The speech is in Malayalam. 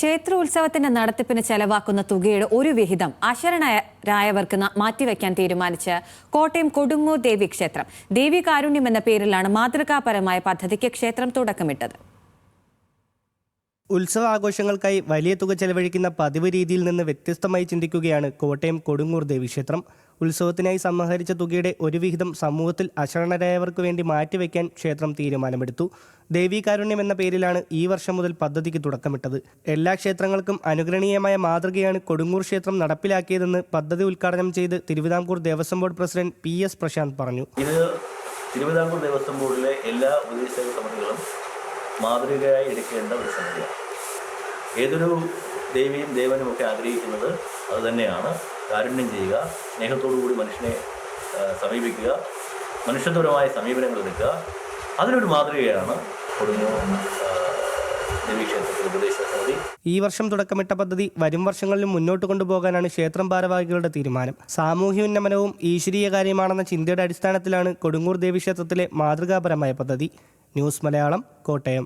ക്ഷേത്രോത്സവത്തിന്റെ നടത്തിപ്പിന് ചെലവാക്കുന്ന തുകയുടെ ഒരു വിഹിതം അശരണരായവർക്ക് മാറ്റിവെക്കാൻ തീരുമാനിച്ച് കോട്ടയം കൊടുങ്ങൂർ ദേവി ക്ഷേത്രം. ദേവി കാരുണ്യം എന്ന പേരിലാണ് മാതൃകാപരമായ പദ്ധതിക്ക് ക്ഷേത്രം തുടക്കമിട്ടത്. ഉത്സവ ആഘോഷങ്ങൾക്കായി വലിയ തുക ചെലവഴിക്കുന്ന പതിവ് രീതിയിൽ നിന്ന് വ്യത്യസ്തമായി ചിന്തിക്കുകയാണ് കോട്ടയം കൊടുങ്ങൂർ ദേവീക്ഷേത്രം. ഉത്സവത്തിനായി സമാഹരിച്ച തുകയുടെ ഒരു വിഹിതം സമൂഹത്തിൽ അശരണരായവർക്ക് വേണ്ടി മാറ്റിവെക്കാൻ ക്ഷേത്രം തീരുമാനമെടുത്തു. ദേവി കാരുണ്യം എന്ന പേരിലാണ് ഈ വർഷം മുതൽ പദ്ധതിക്ക് തുടക്കമിട്ടത്. എല്ലാ ക്ഷേത്രങ്ങൾക്കും അനുകരണീയമായ മാതൃകയാണ് കൊടുങ്ങൂർ ക്ഷേത്രം നടപ്പിലാക്കിയതെന്ന് പദ്ധതി ഉദ്ഘാടനം ചെയ്ത് Thiruvithamkoor Devaswom board president PS Prashanth പറഞ്ഞു. ഇത് തിരുവിതാംകൂർ ദേവസ്വം ബോർഡിലെ എല്ലാ ഉപദേശക സമിതികളും മാതൃകയായി എടുക്കേണ്ട ഒരു സംഗതിയാണ്. ഏതൊരു ദേവിയും ദേവനുമൊക്കെ ആഗ്രഹിക്കുന്നത് അതുതന്നെയാണ്. കാരുണ്യം ചെയ്യുക, സ്നേഹത്തോടുകൂടി മനുഷ്യനെ സമീപിക്കുക, മനുഷ്യത്വപരമായ സമീപനങ്ങൾ എടുക്കുക. അതിനൊരു മാതൃകയാണ് കൊടുങ്ങൂർ ദേവീക്ഷേത്രത്തിലെ ഉപദേശക സമിതി. ഈ വർഷം തുടക്കമിട്ട പദ്ധതി വരും വർഷങ്ങളിലും മുന്നോട്ട് കൊണ്ടുപോകാനാണ് ക്ഷേത്രം ഭാരവാഹികളുടെ തീരുമാനം. സാമൂഹ്യോന്നമനവും ഈശ്വരീയ കാര്യമാണെന്ന ചിന്തയുടെ അടിസ്ഥാനത്തിലാണ് കൊടുങ്ങൂർ ദേവീക്ഷേത്രത്തിലെ മാതൃകാപരമായ പദ്ധതി. ന്യൂസ് മലയാളം, കോട്ടയം.